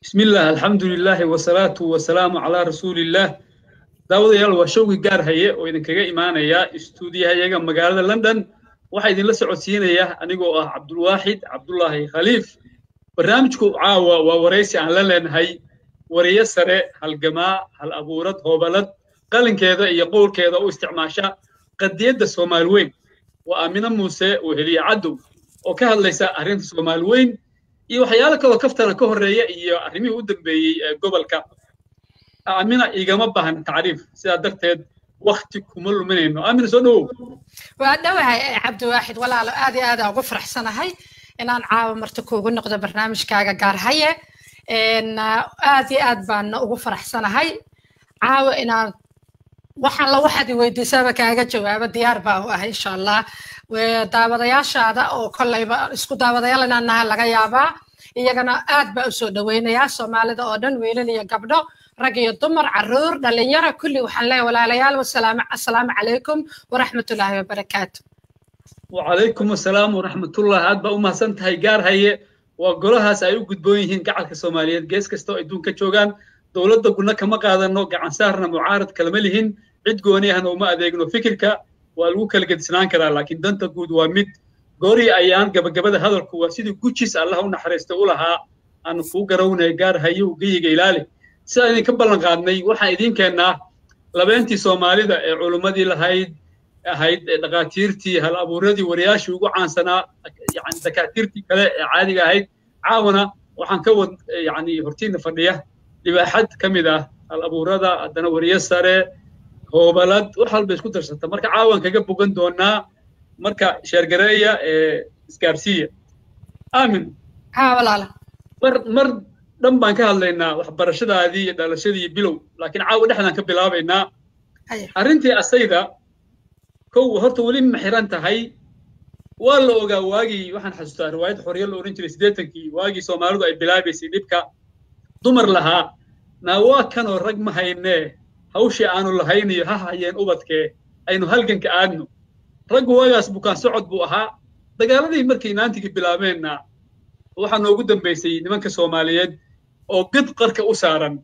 بسم الله الحمد لله والصلاة والسلام على رسول الله داود يال وشوقي gaar haye oo idin kaga imaanaya stuudiyaha magaalada London waxa idin la socodsiinaya anigoo ah Cabdulwaaxid Cabdullaahi Khaliif barnaamijku caawa waa wareysi aan la leenahay wariye sare halgamaa hal abuurad hoobalad qalinkeeda iyo qowlkeeda u isticmaasha qadiyada Soomaaliyeed waa Aamina Muuse oo heliya cadow oo ka hadlaysa arrinta Soomaaliyeed iyo waxyaalo kale kaftana ka horeeya iyo arrimihii u dambeeyay gobolka Aamina igama baahan taariif sida darteed waqti kuma luminayno Aamina soo dhaw waa dhawahay Cabdiwaaxid walaalo aad ugu faraxsanahay inaan caawa marti kuugu noqdo barnaamijkaaga gaar haye aad baan ugu faraxsanahay caawa inaan waxaan la waxaad weydiisaba kaaga jawaabo diyaar baa u ah insha Allah daawadayaashaada oo kollayba isku daawadayaal inaan nahay laga yaabaa iyagana aad baa u soo dhaweynaya Soomaalida oo dhan wiilal iyo gabdho rag iyo dumar caruur dhalinyaro kulli waxaan leeyahay walaalayaal assalaamu calaykum wa rahmatullaahi wa barakaatuh wa calaykum assalaam wa rahmatullaahi aad baa u mahadsantahay gaar haye waa golahaas ay u gudboon yihiin gacalka Soomaaliyeed gees kasta oo adduunka joogaan dawladda guna kama qaadano gacan saarna mucaarad kalama lihin cid gooni ahna uma adeegno fikirka waa lagu kala gedisnaan karaa laakiin danta guud waa mid goori ayaan gabagabada hadalku waa sidii gujis Allah u naxariisto u lahaa aan ku garawnay gaar hayo geeyiga ilaali sida idin ka ballan qaadnay waxa idin keenaa labeentii Soomaalida ee culimadii ahayd dhaqaatiirtii hal abuuradii wariyaashii ugu caansanaa yani dhaqaatiirtii kale ee caadiga ahayd caawana waxaan ka wad yani hortiina fadhiya libaaxad kamid ah hal abuurada adana wariye sare hoobalad wax walba isku darsata marka caawan kaga bogan doonaa marka sheergareeya isgaarsiya aamin walaala mar dhan baan ka hadlaynaa waxbarashadaadii iyo dhalashadii bilow laakiin caawa dhexdan ka bilaabaynaa arrintii asayda kow horta weli ma xiran tahay waa la ogaa waagii waxaan xasuustaa riwaayad xorriye la oran jiray 80kii waagii Soomaalidu ay bilaabaysay dhibka dumar lahaa waa kanoo rag ma haynee hawshii aanu lahayniyo ha hayeen ubadkee aynu halganka aadno raggu waagaas bukaan socod buu ahaa dagaaladii markii naantigii bilaabeenna waxaa noogu dambeysay nimanka Soomaaliyeed oo gad qarka u saaran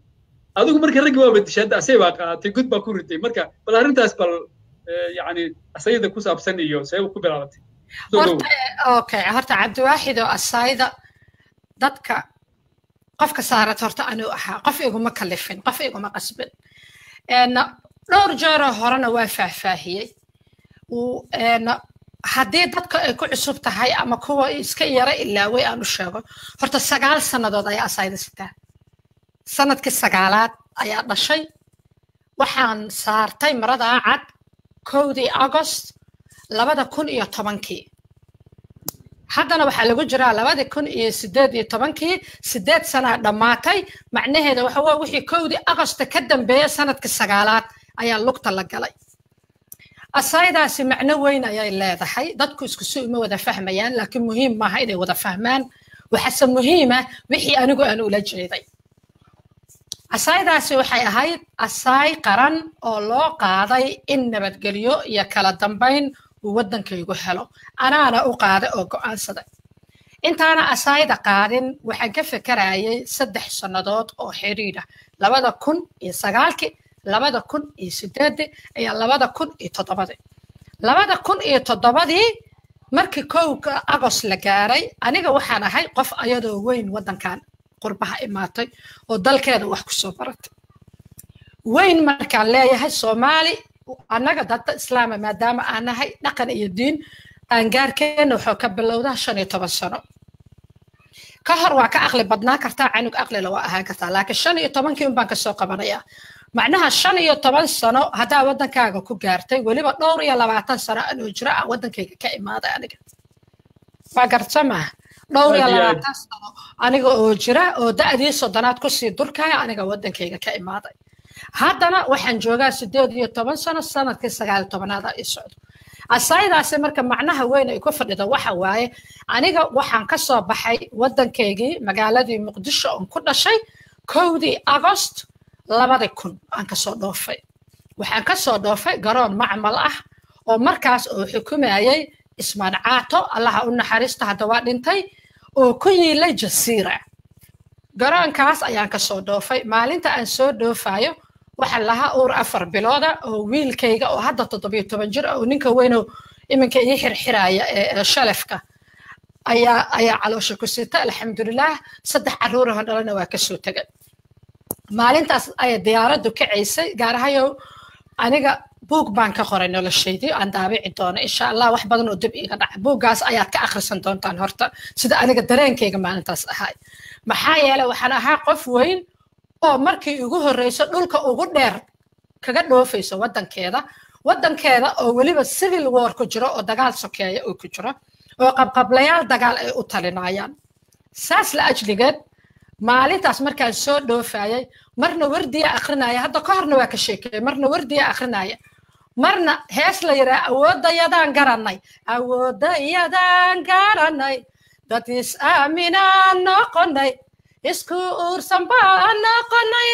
adigu markii raggi waa badishaada asay baa qaatay gud baa ku ritay marka bal arrintaas bal yani asayda ku saabsan iyo say ku bilaabatay okay horta Cabdiwaaxid oo asayda dadka qofka saarat horta anuu ahaa qof iguma kalifin qof iguma qasbin dhowr jeer horena waa faahfaahiyay haddii dadka ay ku cusub tahay ama kuwa iska yara ilaaway aan u sheego horta 9 sanadood ayaa asayda sitaa sanadkii 9aad ayaa dhashay waxaan saartay marada cad 1 August 2010 haddana waxaa lagu jiraa 2018 8 sano dhamaatay macnaheedu waxa waa wixii 1 August ka dambeeyay sanadkii 9aad ayaa lugta la galay asaydaasi macno weyn ayay leedahay dadku isku soo uma wada fahmayaan laakiin muhiim ma aha inay wada fahmaan waxa muhiim ah wixii anigu aan ula jeeday asaydaasi waxay ahayd asay qaran oo loo qaaday in nabadgelyo iyo kala dambeyn wadankaygu helo anaana u qaaday oo go'aansaday intaana asayda qaadin waxaan ka fikrayay 3 sanadood oo xiriir ah 2009 2008 iyo 2007 markii 1 August la gaaray aniga waxaan ahay qof ayadoo weyn wadankan qurbaha imaatay oo dalkeeda wax ku soo baratay weyn markaan leeyahay Soomaali anaga dadka islaam maadaama aan nahay dhaqan iyo diin aan gaarkeena wuxuu ka bilowdaa 15 sano ka hor waa ka aqli badnaa kartaa canug aqli la waa ahaan kartaa laakiin 15kii baan ka soo qabanayaa macnaha 15 sano hadaa wadankaaga ku gaartay waliba dhowr iyo 20 sano anoo jira wadankayga ka imaaday aniga waa gartama dhowr iyo 20 sano aniga oo jira oo da'dii soddanaad ku sii durkaya aniga wadankayga ka imaaday haddana waxaan joogaa 18 sano sanadkii 19aad ay socdo asaydaasi marka macnaha weyn ay ku fadhido waxa waaye aniga waxaan ka soo baxay wadankaygii magaaladii Muqdisho oo ku dhashay 1 August 2000 aan ka soo dhoofay waxaan ka soo dhoofay garoon macmal ah oo markaas oo xukumayay Ismaan Caato Allah u naxariisto hadda waa dhintay oo ku yiilay Jasiira garoonkaas ayaan ka soo dhoofay maalinta aan soo dhoofayo waxaa lahaa uur 4 bilooda oo wiilkayga oo hadda 17 jir oo ninka weynoo iminka ii xirxiraya ee shalafka ayaa caloosha ku sita alxamdulilah 3 caruur oo dhalana waa ka soo tagay maalintaas ayaa diyaaraddu kacaysay gaar ahaan aniga buug baan ka qoray noloshaydii aan daabici doono insha Allah wax badan oo dib iga dhaca buugaas ayaad ka akhrisan doontaan horta sida aniga dareenkayga maalintaas ahay maxaa yeelay waxaan ahaa qof weyn oo markii ugu horeyso dhulka ugu dheer kaga dhoofayso wadankeeda oo waliba civil war ku jiro oo dagaal sokeeya oo ku jiro oo qabqablayaal dagaal ay u talinayaan saas la ajligeed maalintaas markaan soo dhoofayay marna wardiya akhrinaya hadda ka horna waa ka sheekay marna wardiya akhrinaya marna hees la yiraahdo awoodayadaan garanay dad is aaminaan noqonay isku uursan baan noqonay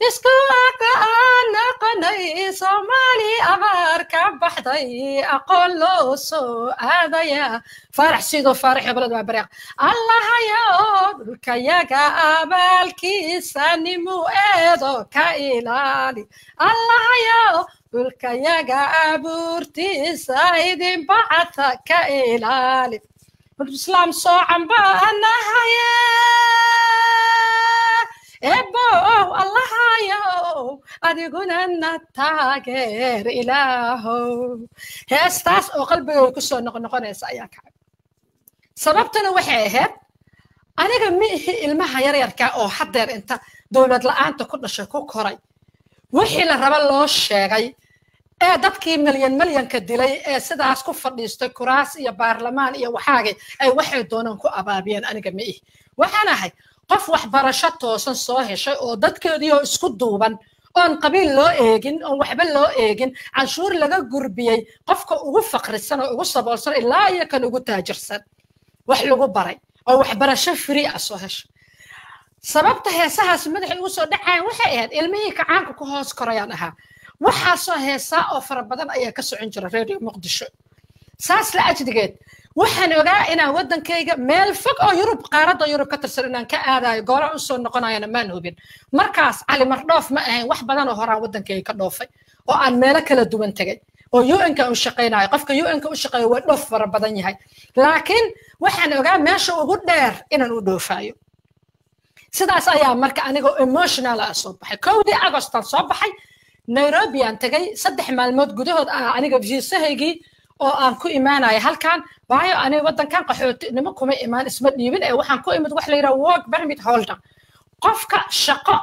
isku aqaan noqonay Soomaali abaar ka baxday aqoon loo soo aadaya farax sidoo farax balad waa bariiq Allah hayo dhulkayaga abaalkiisa nimu eedo ka ilaali Allah hayo dhulkayaga abuurtiisa idin bacata ka ilaali الإسلام صاعم بأنها إبو الله يو أديقون أن التاجر إلهو هستاس وقلبي كسر نقول يسأيك سببتنا وحيهات أنا جميع المها يركع أو حضر أنت دولة الآن تكون شكوك هراي وحي لرب الله الشيء dadkii milyan ka dilay sidaas ku fadhiistay kuraas iyo baarlamaan iyo waxaagay ay waxay doonaan ku abaabiyeen aniga ma waxaan ahay qof wax barasho toosan soo heshay oo dadkeedii oo isku duuban oon qabiil loo eegin oon waxba loo eegin canshuur laga gurbiyey qofka ugu faqrisan oo ugu saboolsan ilaa iyo kan ugu taajirsan wax lagu baray oo wax barasho free ah soo heshay sababta heesahaas madaxa ugu soo dhacayaan waxay ahayd ilmihii kacaanka ku hoos korayaan ahaa waxaa soo heesaa oo fara badan ayaa ka socon jira reer Muqdisho saas la ajdigeed waxaan ogaa inaan wadankayga meel fog oo Yurub qaaradda Yurub ka tirsan inaan ka aadayo goor u soo noqonayna maan hubin markaas cali mardoof ma ahayn wax badan oo horaa wadankayga ka dhoofay oo aan meel kala duwan tagay oo UN-ka u shaqeynayo qofka UN-ka u shaqeeyo waa dhoof fara badan yahay laakiin waxaan ogaa meesha ugu dheer inaan u dhoofayo sidaas ayaa marka aniga emotional ah soo baxay 1 August soo baxay Nairobi aan tagay 3 maalmood gudahood aniga viisahaygi oo aan ku imaanay halkan waayo aniga wadankan qaxootinimo kuma imaan isma dhiibin ee waxaan ku imid wax la yiraahdo work permit holder qofka shaqo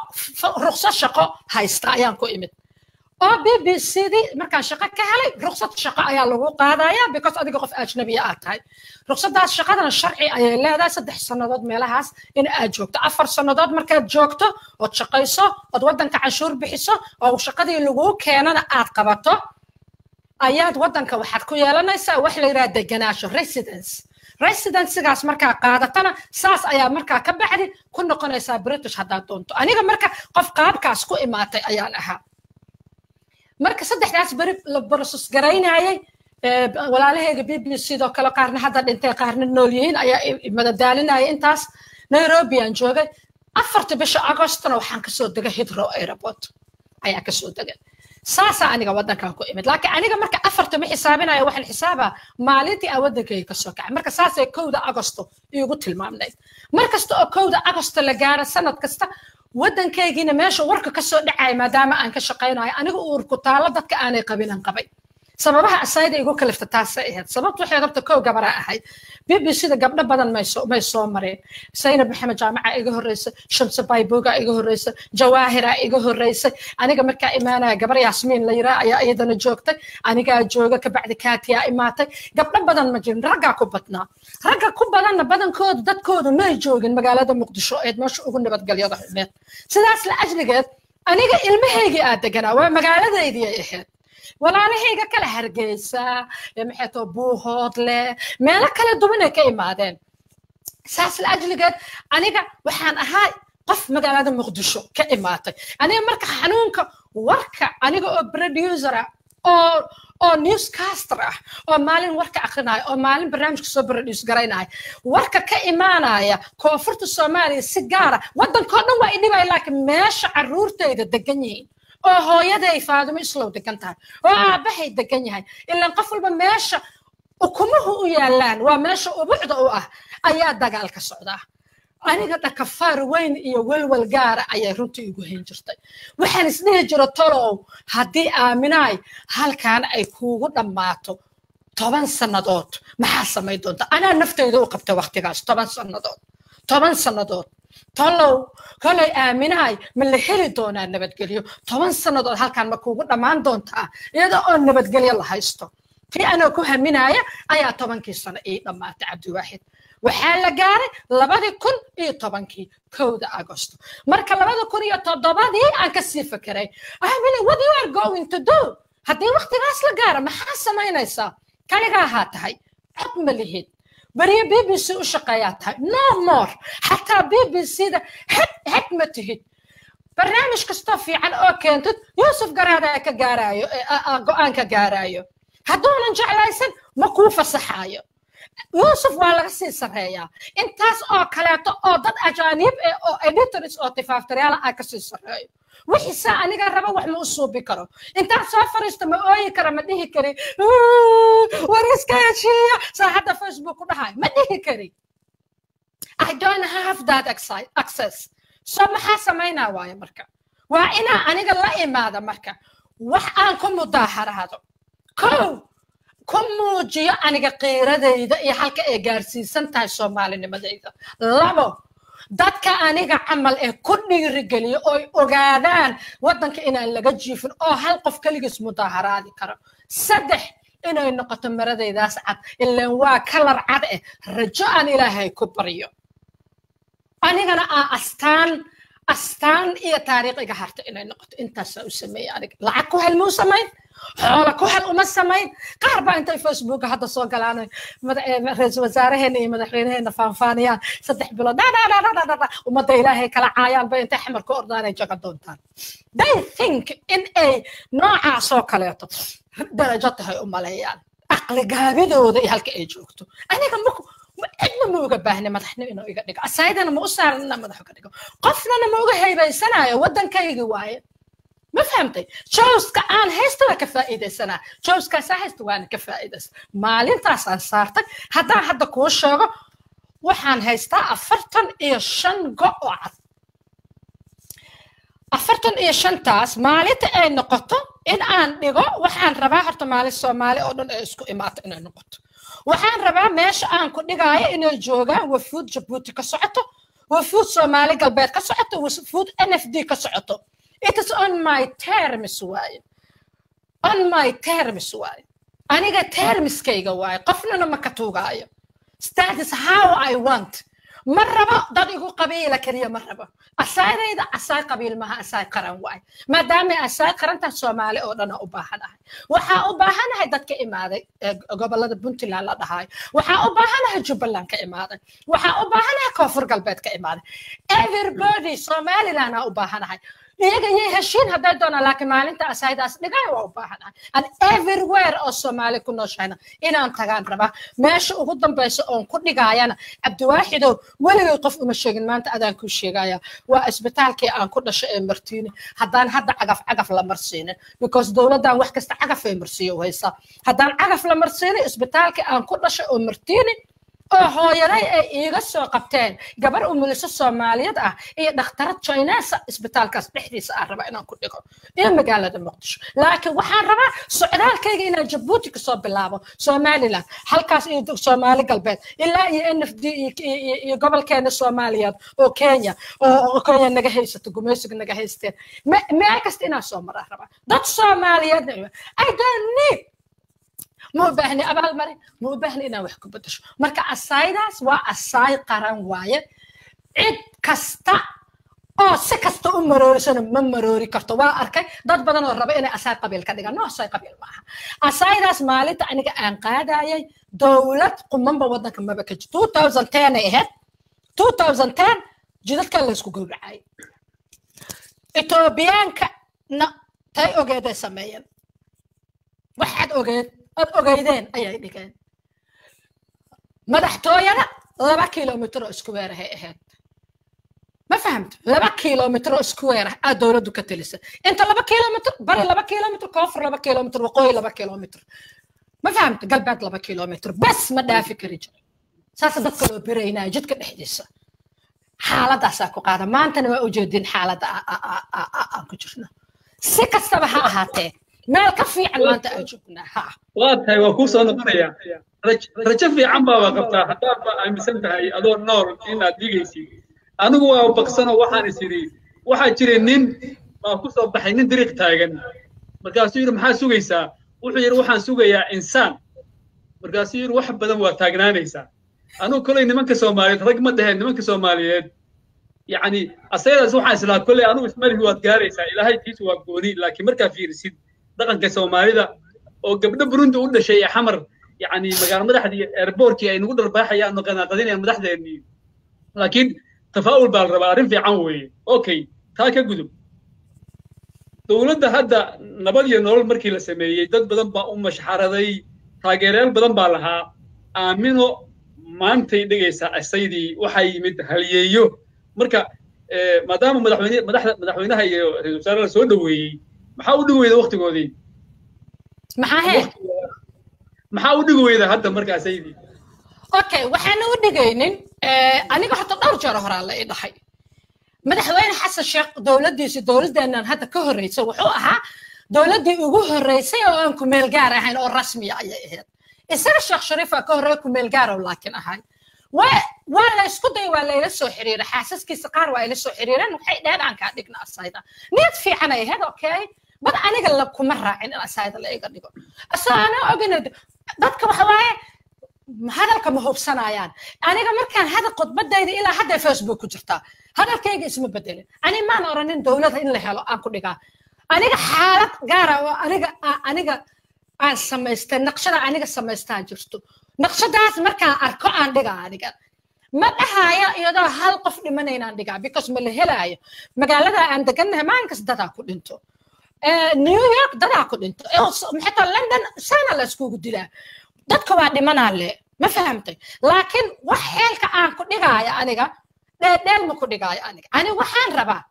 ruqsad shaqo haysta ayaan ku imid oo BBC markaan shaqo ka helay ruqsad shaqo ayaa lagu qaadaya because adiga qof ajnabi ah tahay ruqsadaas shaqadan sharci ayay leedahay 3 sanadood meelahaas in aad joogto 4 sanadood markaad joogto oo shaqayso oo wadanka canshuur bixiso oo shaqadii lagu keenana aad qabato ayaad wadanka waxaad ku yeelanaysaa wax la yiraahdo deganaansho residency-gaas markaa qaadatana saas ayaa markaa ka baxdi ku noqonaysaa British haddaad doonto aniga marka qof qaabkaas ku imaatay ayaan ahaa marka 3daas bari la process garaynayay walaalahayga BBC oo kala qaarna hadda dhintay qaarna nool yihiin ayaa madadaalinaya intaas Nairobi aan joogay 4 bisha Augustna waxaan ka soo degay Heathrow Airport ayaa ka soo degay saasa aniga wadankan ku imid laakiin aniga marka 4 ma xisaabinayo waxaan xisaabaa maalintii aan wadankayga ka soo kacay marka saasay 1 August igu tilmaamnay markasta oo 1 August la gaaro sanad kasta wadankaygiina meesha warka ka soo dhacay maadaama aan ka shaqeynayo aniga uur ku taalo dadka aanay qabilan qabay sababaha asayda igu kalifta taas ahayd sababtu waxay qabta koow gabara ahay BBC-da gabdho badan may soo mareen Saynab Maxamed Jaamaca iga horeysa Shamsa Bayboga iga horeysa Jawaahira iga horeysa aniga markaa imaanaya gabar Yasmiin la yiraahdo ayaa iyadana joogtay aniga jooga ka bacdi Kaatiya imaatay gabdho badan ma jirin ragga ku badnaa ragga ku badanna badankoodu dadkoodu ma joogin magaalada Muqdisho ee meesha ugu nabadgelyada xumeed sidaas la ajligeed aniga ilmahayga aad deganaa waa magaaladaydii ay ahayd walaalahayga kala Hargeysa maxay too Buuhoodle meel kala duwan ay ka imaadeen saas la ajligeed aniga waxaan ahaa qof magaalada Muqdisho ka imaatay aniga marka xanuunka warka aniga oo producer oo newscaster ah oo maalin warka akhrinayo oo maalin barnaamijka soo produce garaynayo warka ka imaanaya koonfurta Soomaaliya si gaar ah wadankoo dhan waa idhibay laakiin meesha caruurtayda degan yihiin oo hooyaday Faadimo Islow degan tahay oo aabahay degan yahay ilaa qof walba meesha ukumuhu u yaalaan waa meesha ubuucda u ah ayaa dagaal ka socdaa aniga dhakafaar weyn iyo walwal gaar ah ayay runtii igu hayn jirtay waxaan isdhihi jiray tolow haddii aaminaay halkaan ay kuugu dhammaato 10 sannadood maxaa samayn doonta anaa naftayda u qabtay waqtigaas 10 sannadood tolow kolay aaminaay ma la heli doonaa nabadgelyo 10 sannadood halkaan ma kuugu dhammaan doontaa iyada oo nabadgelyo la haysto tii anoo ku haminaya ayaa 10kii sano ii dhammaatay Cabdiwaaxid waxaa la gaaray 2010 kowda Agosto marka 2007 aan ka sii fakiray what you are going to do haddii waqtigaas la gaaro maxaa samaynaysaa kaligaa haa tahay cod ma lihid bariya BBC u shaqeeyaa tahay no more xataa BBC-da had ma tihid barnaamij kastoo fiican oo keentid Yuusuf Garaada ka gaarayo go'aan ka gaarayo hadduunan jeclaysan ma kuu fasaxaayo يوسف ولا سي سريا انتاس او كلاto oo dad ajaanib oo editors oo tifaaftaryaal ah ka sii sareeyo wixii saa aniga raba wax ma soo bi karo inta soo fariisto ma ooyi karo ma dhihi kari wariska shiya saxada Facebook ku dhahay ma dhihi kari I don't have that access so maxaa sameynaa waaye marka waa ina aniga la imaada marka wax aan ku mudaaharaado كموجي أنا قيرة إذا يحلك إجارسي سنتاي سومالي نمديدا لابو دتك أنا عمل كل رجالي أو قادان ودنك إنا اللي جيفن أو حلقة في كل جسم مظاهرات كرا سدح إنه النقطة مرة إذا سعد إلا هو كلر عدء رجاء إلهي كبريو أنا أستان إيه تاريخ إجهرت إنه النقطة أنت سأسمي يعني لعكو هالموسمين حولك وحل وما سمين قاربا انت فيسبوك هذا صوق الان رئيس وزراء هنا مدحين هنا فانفانيان صدح بلو دا ومدى إلهي كلا عيان بين تحمر كوردان جاقدونتان they think in a نوع سوكاليتو درجاتها أماليان عقل قابدو ذي هالك اي جوكتو أنا كان مكو إحنا موجة باهنا مدحنا إنه يقدك أسايد أنا مؤسر إننا مدحو كدك قفنا أنا موجة هاي بيسنا ودن كي جواي ما فهمتي شوز كأن هيستوى كفائدة سنة شوز كساهست وأنا كفائدة مالين تاسان صارتك هذا كوش شغل وحن هيستا أفرتن إيشان قوعد أفرتن إيشان تاس ماليت أي نقطة إن أن نقو وحن ربا هرت مالي الصومالي أودن إسكو إمات إن نقطة وحن ربا ماش أن كل نقاية إن الجوغا وفود جبوتي كسعته وفود صومالي قلبات كسعته وفود NFD كسعته It is on my terms why. On my terms why. أنا terms كيجا why. قفنا لما كتوجايا. That is how I want. مرة بقى ده يقول قبيلة كريه مرة بقى. أساي إذا أساي قبيل ما أساي قرن why. ما دام أساي قرن تسومالي أو أنا أباهنا. وحا أباهنا هيدا كإمادة قبل هذا بنت لا لا هاي. وحا أباهنا جبلان كإمادة. وحا أباهنا كفر قلبات كإمادة. Everybody سومالي لنا أباهنا هاي. إيه هالشين هذا دونا لكن ما أنت أسايد أصدقائي وأباهنا and everywhere الصومالي كنا شينا إن أنت كان ربا ماشي وقدم بس أون كل جاينا عبد واحد ولا يقف مشيجن ما أنت أدان كل شيء جايا وإسبتالك أن كل شيء مرتيني هذا عقف لمرسينه because دولة دان واحد كست عقف مرسيه وهيسا هذا عقف لمرسينه إسبتالك أن كل شيء مرتيني هو يراي إيجا سو قبتين قبل أملس الصومالية ده إيه دكتورة تشايناس إسبتال كاس بحديث أربعة إنا كلكم إيه مقالة المقدش لكن وحن ربع سعودال كي إنا جبوتي كصوب باللعبة صومالي لا هل كاس إيه صومالي قلبت إلا إيه قبل كان الصوماليات أو كينيا أو كينيا نجهيسة تقوميسك نجهيستين ما كستنا صومرة ربع ده صوماليات I don't need مو بهني أبغى المري مو بهني أنا وحكي بدش مركا أسايداس وأساي قرن وايد عد كستا أو سكستا مروري سنة من مروري كرتوا أركي ضد بدن الربع أنا أساي قبيل كذا نو أساي قبيل معها أسايداس مالي تاني كأنقاد أي دولة قمم بودنا كم بكج 2010 إيه 2010 جدت كلا سكوا جوعي إثيوبيان ك نا تاي أوجد سمين waxaad ogeydeen ayay dhigeen madaxtooyada 2 kiiloomitir oo isku weer ahay ahayd ما فهمت 2 كيلومتر سكوير دولته كتلسه انت 2 كيلومتر بري 2 كيلومتر كوفر 2 كيلومتر وقوي 2 كيلومتر ما فهمت قلبات 2 كيلومتر بس ما دافك رجل ساسا ددك لو برينا جدك دحديسا حالداسا ku qaada maantana waa u jeedin xaalada aan ku jirno si kastaba ha ahaatee meel ka fiican maanta ay joognaa ha waatahay waa ku soo noqonaya rajo fiican baa qabtaa haddaad ba aaminsan tahay adoo nool inaad dhigaysid anigu waa baqsano waxaan isiri waxa jiray nin ma ku soo baxay nin dariiq taagan markaasuu yiri maxaa sugaysaa wuxuu yiri waxaan sugayaa insaan markaasuu yiri wax badan waa taagnaanaysaa anigu kulay nimanka Soomaaliyeed rag ma dhahay nimanka Soomaaliyeed yani asaydaas waxaan islaa kulay anigu ismalihi waad gaaraysaa ilaahay tiis waa gooni laakiin markaa fiirisid dhaqanka Soomaalida oo gabdho Burundi u dhashay xamar yani magaalo madaxdii airportkii ay nagu darbaaxayaan qanaaqadinayaan madaxdeennii laakiin تفاؤل بالربا عارف في عنوي اوكي تاكا قدب دولة هدا نبضي نول مركي لسمية دد بدن با مش حردي تاجرال بدن بالها آمنو ما أنت دقيسة السيدي وحي مد هليو مركا مدام مدحوينها هي وزارة سودوي محاول دوي وقت قودي محاول دوي إذا هدا مركا سيدي اوكي وحنا ودقينين aniga hata dhowr jeer hore la idhahay madaxweyne xasan sheekh dowladdeena hadda ka horeysay wuxuu ahaa dowladdii ugu horeysay oo aan ku meel gaar ahayn oo rasmi ah ayay ahayd isaga sheekh shariif ka horeey ku meel gaar oo laakiin ahay waa la isku day waa la soo xiriiray xaasaskiisa qaar waa la soo xiriireen waxay dhaheen aan ka dhigna asayda niyad fiican ay ahayd okay bad aniga la kuma raacin in asayda la iga dhigo asana ogeynad dadka waxa waaye hadalka ma hubsanayaan aniga markaan hada qodbadayda ilaa hadda Facebook ku jirta hadalkayga isma bedelin ani ma oranin dawladda in la helo aan ku dhigaa aniga xaalad gaar ah oo aniga aan samaystay naqshada aniga samaystaan jirto naqshadaas markaan arko aan dhigaa aniga ma dhahayo iyadoo hal qof dhimanayaan dhigaa because ma la helaayo magaalada aan deganahay maalinkas dadaa ku dhinto New York dadaa ku dhinto xataa London sana la isku dilaa dadka waa dhimanaa le ma fahamtay laakiin wax xeelka aan ku dhigaayo aniga dheedheel ma ku dhigaayo aniga ani waxaan rabaa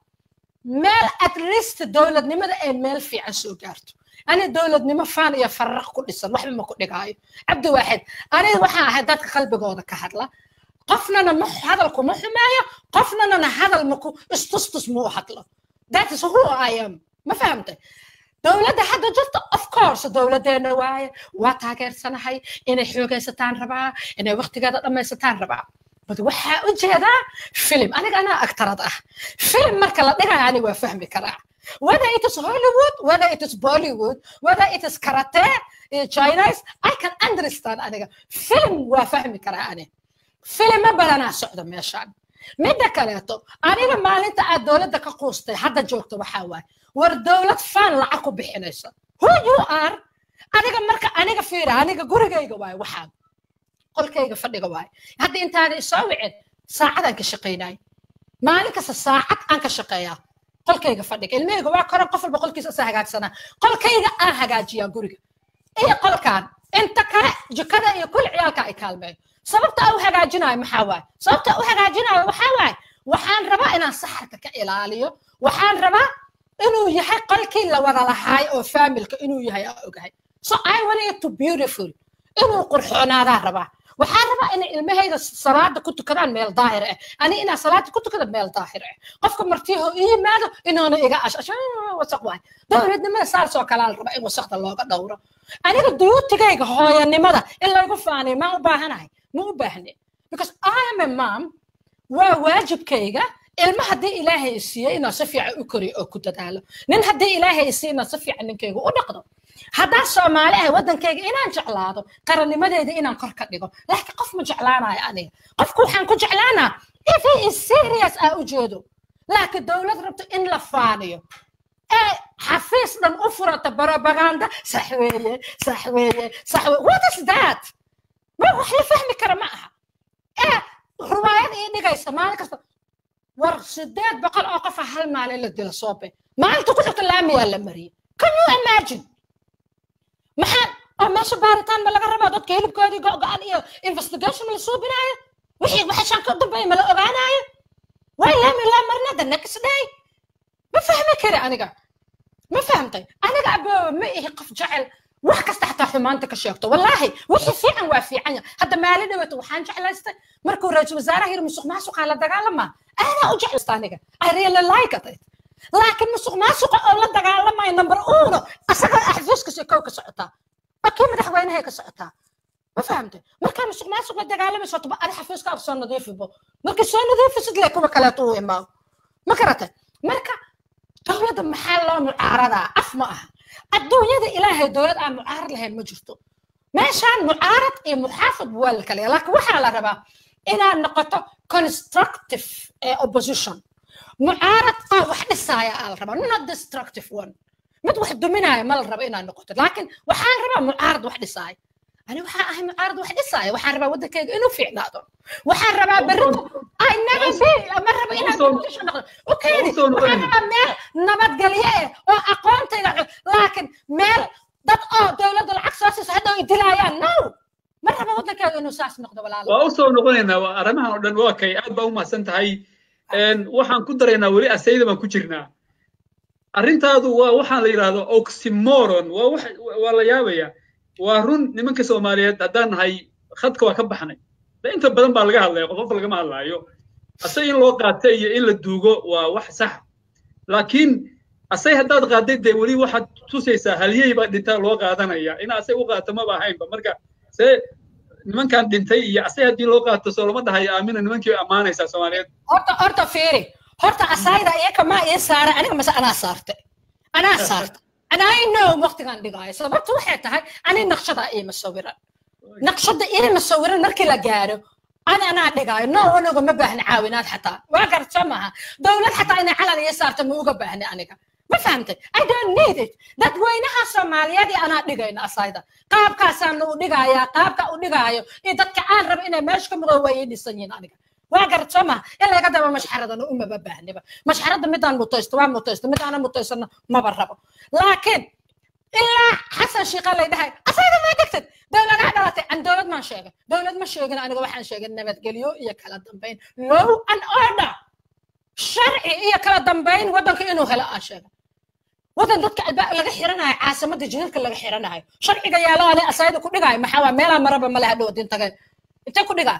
meel at least dowladnimada ay meel fiican soo gaarto ani dowladnimo faan iyo faraq ku dhisan waxba ma ku dhigaayo cabdi waaxid aniga waxaan ahay dadka qalbigooda ka hadla qofnana ma hadalku ma xumaayo qofnana hadal ma ku istustus ma hadlo that is who I am ma fahamtay dowladda hadda jirta of course dowladdeena waaye waa taageersanahay inay xoogaysataan rabaa inay waqtigeeda dhammaysataan rabaa bad waxaa u jeedaa film aniga anaa agtarad ah film marka la dhigayo aniga waa fahmi karaa whether it is Hollywood whether it is Bollywood whether it is karate Chinese I can understand aniga film waa fahmi karaa aniga film ma badanaa socdo meeshaan midda kaleeto aniga maalinta aad dowladda ka quustay hadda joogto waxaa waaye war dawlad faan lacag ku bixinaysa who you are aniga marka aniga fiir aniga gurigayga waay waxaan qolkayga fadhiga waay hadda intaada isoo wicin saacadaan ka shaqeynay maalin kasta saacad aan ka shaqeeyaa qolkayga fadhiga ilmahayga waa koran qof walba qolkiisa isa hagaagsana qolkayga aan hagaajiyaa guriga iyo qolkaan inta kale jikada iyo kul ciyaalka ay kaalmeeyo sababta u hagaajinayo maxaa waay sababta u hagaajinayo waxaa waay waxaan rabaa inaan saxarka ka ilaaliyo waxaan rabaa inuu yahay qolkii la wada lahaay oo familka inuu yahay ogahay so I want it to beautiful inuu qurxoonaada rabaa waxaan rabaa in ilmahayga salaada ku tukadaan meel daahir ah ani ina salaada ku tukada meel daahir ah qofka martiyo iimaado inaana iga wasaq waay dowladnimada saar soo kala rabaa in wasaqda looga dhowro aniga duutigayga hooyanimada in lagu faanay ma u baahanahay ma u baahne because I am a mom waa waajibkayga ilma haddii ilaahay siiyay inaan si fiican u koriyo oo ku dadaalo nin haddii ilaahay siiyay inaan si fiican ninkayga u dhaqdo haddaan Soomaali ah wadankayga inaan jeclaado qarannimadeeda inaan kor ka dhigo laakiin qof ma jeclaanayo aniga qofku waxaan ku jeclaanaa if he is serious aa u jeedo laakiin dowlad rabto in la faaniyo xafiis dhan u furata propaganda sax weeye what is that ma wax la fahmi kara ma aha ruwaayad ii dhigaysa maalin kasta war 800 oo qof hal maalin la dilo soobe maalinta ku xigta laamiyaa la mariyay can you imagine maxaa oo meesha baaritaan ma laga rabaa dadka hilibkoodii go-go-an iyo investigation ma la suubinaayo waxa shan ka dambeeya ma la ogaanaayo way la marna the next day ma fahmi kari aniga ما فهمتي انا ابو ما قف جعل wax kasta xataa xumaanta ka sheegto wallahi wixii fiican waa fiican hadda maalin dhawato waxaan jeclaystay markuu ra'iisul wasaaraha yiri musuqmaasuqa la dagaalama ana u jeclaysta aniga I really like it laakiin musuqmaasuqa oo la dagaalamay number 1 asaga axfiiska sheekow ka socota akii madaxweynaha ka socota ma fahmtay marka musuqmaasuqa la dagaalamay soo tabaa axfiiska af soo nadiifibo marka soo nadiifisid la kuma kala tuu imaa ma karata marka dawladda maxaa loo mucaarada af ma aha الدنيا إلهي دولة معارض لها المجرتو ماشان معارض إيه محافظ والكلي لكن وحا على ربا إلى نقطة constructive opposition معارض واحد السايا على ربا not destructive one مد واحد منها ما الربا إلى نقطة لكن وحا ربا معارض واحد السايا أنا وحا أهي معارض واحد السايا وحا ربا ودك إنه في عنادهم وحا ربا برضو I never see أما ربا إلى نقطة أوكي وحا ربا ميل نبات قليئة وأقوانتي لكن ميل dad oo dawladda lacag soo siiso hadda ay dilayaan no marba waddankeedu inuu saas noqdo walaalo waa u soo noqonaynaa arrimahan oo dhan waa kay aad baa u mahadsan tahay waxaan ku daraynaa weli asayda baan ku jirnaa arrintaadu waa waxaan la yiraahdo oxymoron waa la yaabaya waa run nimanka Soomaaliyeed haddaan nahay khadka waa ka baxnay inta badan baa laga hadlaya qof lagama hadlaayo asay in loo qaatay iyo in la duugo waa wax sax laakiin asay haddaad qaaday de wali waxaad tusaysaa halyey baa dhintaa loo qaadanaya in asay u qaato ma baahaynba marka see nimankan dhintay iyo asay haddii loo qaato soo lama dhahayo aamina nimankii way ammaanaysaa Soomaaliyeed horta fiiri horta asayda iyaga ma ii saara aniga mase anaa saartay ana I know waqtigan dhigaayo sababtu waxay tahay ani naqshada ii masawiran naqshada ii masawiran markii la gaaro أنا دقاي نو أنا ما بهني عاونات حتى وقرت سماها دولة حتى أنا على يسارت مو بهني أنا ما فهمت I don't need it that وينها Soomaaliya دي أنا دقاي ناصايدا قاب كاسان دقايا قاب كدقايو إذا كان رب إنه ماشي كمرويين السنين أنا وقرت سماها إلا قدام مش حرد أنا ما بهني مش حرد مدان متوست مدان متوست ما بربه لكن إلا حسن شيخ الله يدهي أصلا ما دكتت دولة نعدلتي عن دولة ما شيء دولة ما شيء أنا واحد شيء نبت قليو إيا كلا دنبين law and order شرعي إيا كلا دنبين ودنك إنه هلا شيء ودن دتك لقى حيرنا عاصمة جنوب لقى حيرنا شرعي قيا لا أنا أصيد كل جاي محاوى ملا مربى ملا دود أنت كل جاي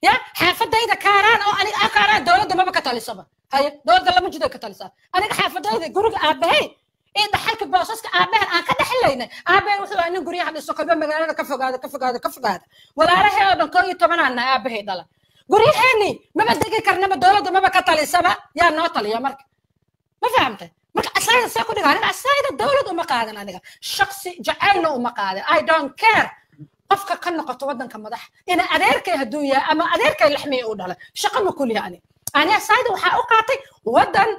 يا حافظ إذا كاران أو أنا كاران دولة ما بكتالي صبا هاي دولة لما جد كتالي صبا أنا حافظ إذا جورج أبهي إيه حالك بوساسك أبهر أنا كده حلينا أبهر وثوا إنه جوري حد السكر بمجال كفق هذا ولا رح يقعد كل يتمنى أن أبهر دلا جوري هني ما بدك كرنا بدولة ما بكتالي سبا يا ناطلي يا مرك ما فهمت مرك أصلاً سأقول لك أنا أصلاً الدولة وما قادنا أنا شخصي جعلنا وما قادر I don't care أفكر كنا قطوة كمدح أنا أديرك هدويا أما أديرك اللحمي أقولها شقم كل يعني أنا أصلاً وحأوقاتي ودن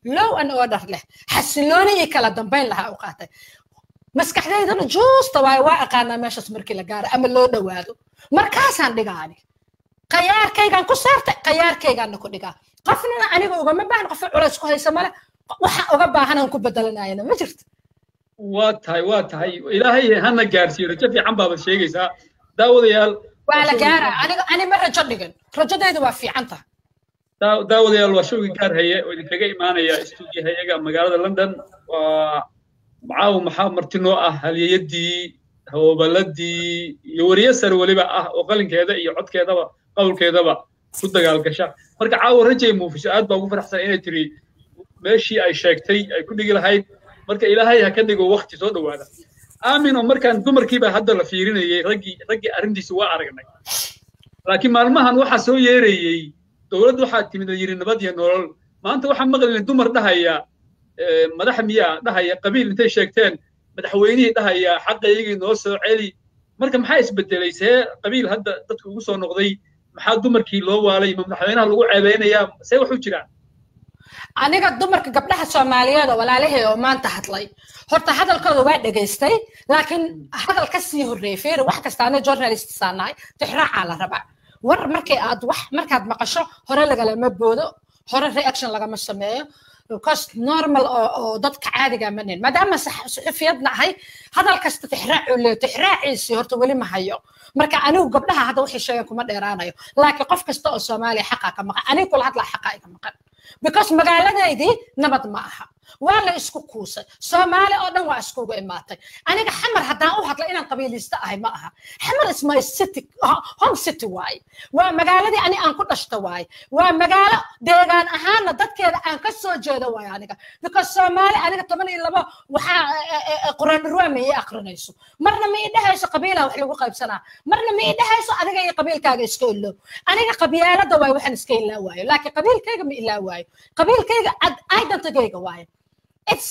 لو أن أقدر له حسلوني كلا دنبين لها أوقاتي مسكح ذي دون جوز طواي واقعنا ماشي اسمركي لقارة أما لو دوادو مركز عن دقاني قيار كيغان كسرت قيار كيغان نكو دقا قفنا أنا أقول ما بان قف عرس كهي سمالة وحا أقبع هنا نكو بدلنا أنا ما جرت واتهاي إلهي هنا جارسي رجع في عم باب الشيء يسا داود يال وعلى جارة أنا مرة جدقن رجع ذي دوافي عنها داود يال وشوقي كار هي ودكاga imaanaya studio hayaga magaalada London معاو محمد مرتينو halyadii hawbaladii iyo wariyasar waliba oo qalinkeeda iyo codkeedaba qowlkeedaba ku dagaal gasha marka caawa rajay muufisho aad baa ugu faraxsan inay tiri meeshii ay sheegtay ay ku dhigi lahayd marka ilaahay ha ka dhigo waqti soo dhawaada aamino markaan dumarkii baa hadda la fiirinayay ragii arrintiisa waa aragnay laakiin maalmahan waxa soo yeerayay dawladdu waxa timid yiri nabad iyo nolol maanta waxa maqlin dumar dhahaya madax miya dhahaya qabiil intay sheegteen madaxweynihii dhahaya xaqaygii noo soo celi marka maxay isbedelay see qabiil hadda dadku ugu soo noqday maxaa dumarkii loo waalay madaxweynaha lagu ceebeynaya see wax u jiraan aniga dumarka gabdhaha Soomaaliyeed walaalahay oo maanta hadlay horta hadalkooda waa dhageystay laakiin hadal ka sii horeeyay wax kasta ana journalist saanaay tixraaca la rabaa war markay aad wax markaad maqasho hore laga ma boodo hore reaction laga ma sameeyo because normal oo dadka caadiga ma nin maadaama saxufiyadna ahay hadal kasta tixraaciisi horta weli ma hayo marka anigu gabdhaha hadda wixii sheegan kuma dheeraanayo laakiin qof kasta oo Soomaali xaqa ka maqan anigu kula hadla xaqa iga maqan because magaaladaydii nabad ma aha waa la isku kuusay Soomaali oo dhan waa isku imaatay aniga xamar haddaan u hadla inaan qabiilista ahay ma aha xamar is my city home city waay waa magaaladii aan ku dhashta waay waa magaalo deegaan ahaana dadkeeda aan ka soo jeedo waay aniga because Soomaali aniga 12 waxa quraan ruumi ay aqrinayso marna ma idahayso qabiila wax lagu qaybsanaa marna ma idahayso adiga iyo qabiilkaaga iska ilo aniga qabiilada waay waxaan iska ilaa waayo laakiin qabiilkayga ma ilaa waayo qabiilkayga identity-gayga waay it's